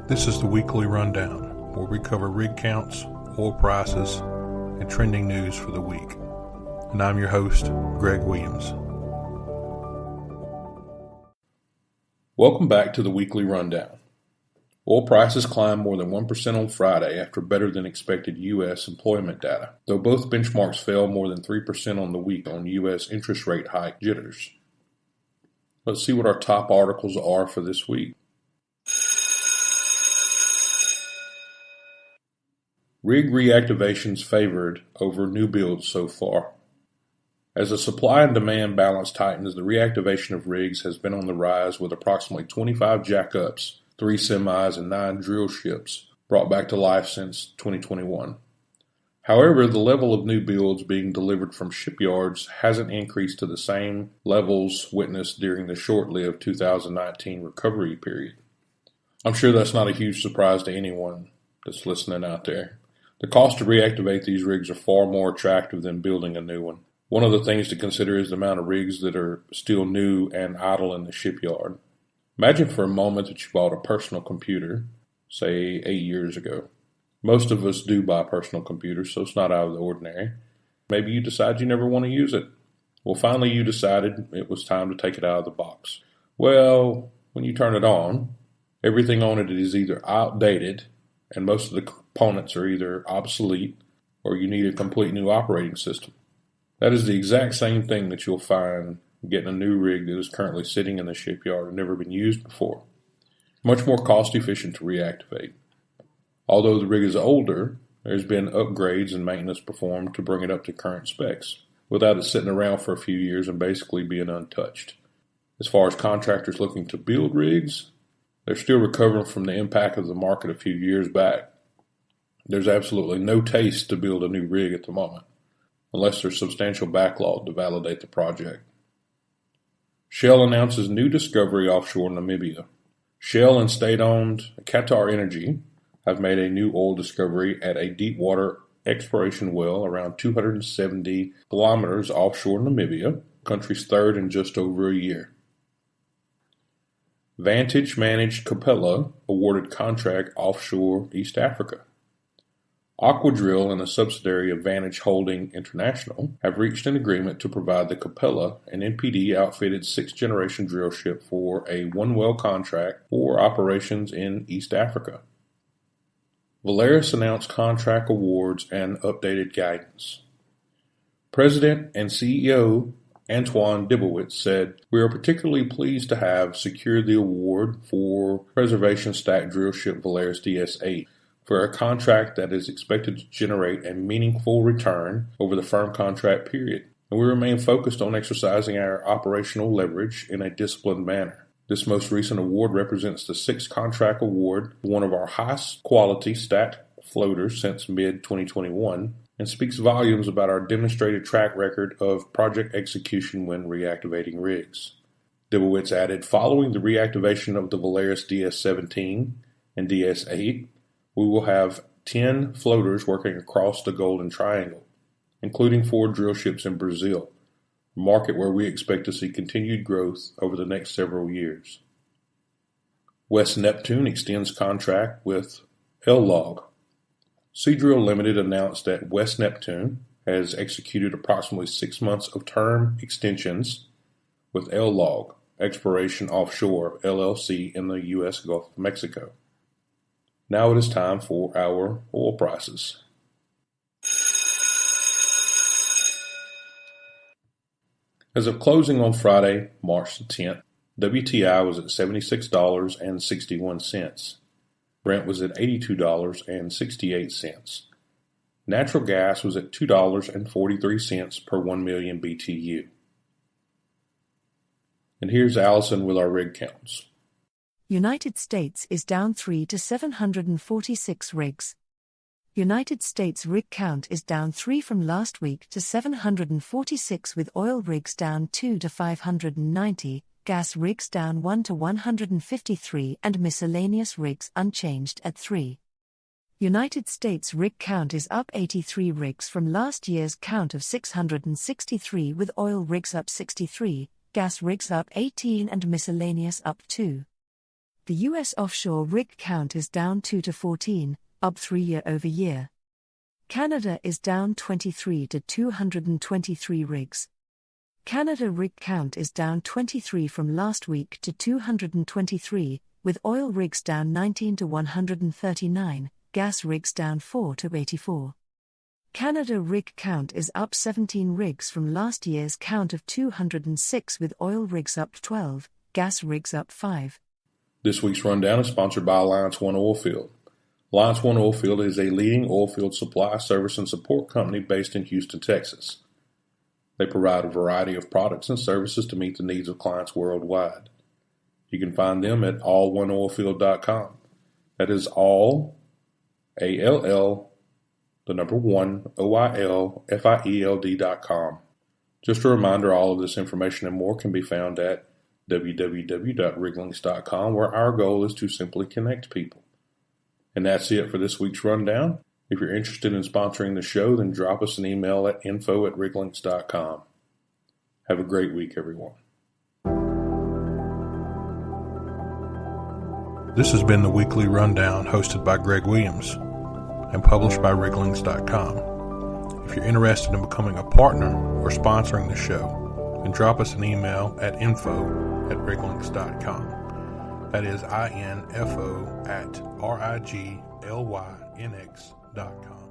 This is the weekly rundown, where we cover rig counts, oil prices, and trending news for the week. And I'm your host, Greg Williams. Welcome back to the weekly rundown. Oil prices climbed more than 1% on Friday after better than expected U.S. employment data, though both benchmarks fell more than 3% on the week on U.S. interest rate hike jitters. Let's see what our top articles are for this week. Rig reactivations favored over new builds so far. As the supply and demand balance tightens, the reactivation of rigs has been on the rise, with approximately 25 jackups, 3 semis, and 9 drill ships brought back to life since 2021. However, the level of new builds being delivered from shipyards hasn't increased to the same levels witnessed during the short-lived 2019 recovery period. I'm sure that's not a huge surprise to anyone that's listening out there. The cost to reactivate these rigs are far more attractive than building a new one. One of the things to consider is the amount of rigs that are still new and idle in the shipyard. Imagine for a moment that you bought a personal computer, say 8 years ago. Most of us do buy personal computers, so it's not out of the ordinary. Maybe you decide you never want to use it. Well, finally you decided it was time to take it out of the box. Well, when you turn it on, everything on it is either outdated, and most of the components are either obsolete, or you need a complete new operating system. That is the exact same thing that you'll find getting a new rig that is currently sitting in the shipyard and never been used before. Much more cost efficient to reactivate. Although the rig is older, there's been upgrades and maintenance performed to bring it up to current specs, without it sitting around for a few years and basically being untouched. As far as contractors looking to build rigs, they're still recovering from the impact of the market a few years back. There's absolutely no taste to build a new rig at the moment, unless there's substantial backlog to validate the project. Shell announces new discovery offshore Namibia. Shell and state-owned Qatar Energy have made a new oil discovery at a deep-water exploration well around 270 kilometers offshore Namibia, country's third in just over a year. Vantage managed Capella awarded contract offshore East Africa. Aquadrill and a subsidiary of Vantage Holding International have reached an agreement to provide the Capella, an NPD-outfitted 6th-generation drill ship, for a one-well contract for operations in East Africa. Valaris announced contract awards and updated guidance. President and CEO Antoine Dibowitz said, "We are particularly pleased to have secured the award for preservation stacked drill ship Valaris DS-8 for a contract that is expected to generate a meaningful return over the firm contract period, and we remain focused on exercising our operational leverage in a disciplined manner. This most recent award represents the 6th contract award for one of our highest quality stacked floaters since mid-2021, and speaks volumes about our demonstrated track record of project execution when reactivating rigs." Dibowitz added, "Following the reactivation of the Valaris DS-17 and DS-8, we will have 10 floaters working across the Golden Triangle, including 4 drill ships in Brazil, a market where we expect to see continued growth over the next several years." West Neptune extends contract with LLOG. Seadrill Limited announced that West Neptune has executed approximately 6 months of term extensions with LLOG, Exploration Offshore, LLC, in the U.S. Gulf of Mexico. Now it is time for our oil prices. As of closing on Friday, March the 10th, WTI was at $76.61. Brent was at $82.68. Natural gas was at $2.43 per 1 million BTU. And here's Allison with our rig counts. United States is down 3 to 746 rigs. United States rig count is down 3 from last week to 746, with oil rigs down 2 to 590, gas rigs down 1 to 153, and miscellaneous rigs unchanged at 3. United States rig count is up 83 rigs from last year's count of 663, with oil rigs up 63, gas rigs up 18 and miscellaneous up 2. The U.S. offshore rig count is down 2 to 14, up 3 year-over-year. Canada is down 23 to 223 rigs. Canada rig count is down 23 from last week to 223, with oil rigs down 19 to 139, gas rigs down 4 to 84. Canada rig count is up 17 rigs from last year's count of 206, with oil rigs up 12, gas rigs up 5. This week's rundown is sponsored by Alliance One Oilfield. Alliance One Oilfield is a leading oilfield supply, service, and support company based in Houston, Texas. They provide a variety of products and services to meet the needs of clients worldwide. You can find them at alloneoilfield.com. That is all, A-L-L, the number 1, OILFIELD.com. Just a reminder, all of this information and more can be found at www.riglinks.com, where our goal is to simply connect people. And that's it for this week's rundown. If you're interested in sponsoring the show, then drop us an email at info@riglinks.com. Have a great week, everyone. This has been the Weekly Rundown, hosted by Greg Williams and published by riglinks.com. If you're interested in becoming a partner or sponsoring the show, then drop us an email at info@riglinks.com. That is info@riglynx.com.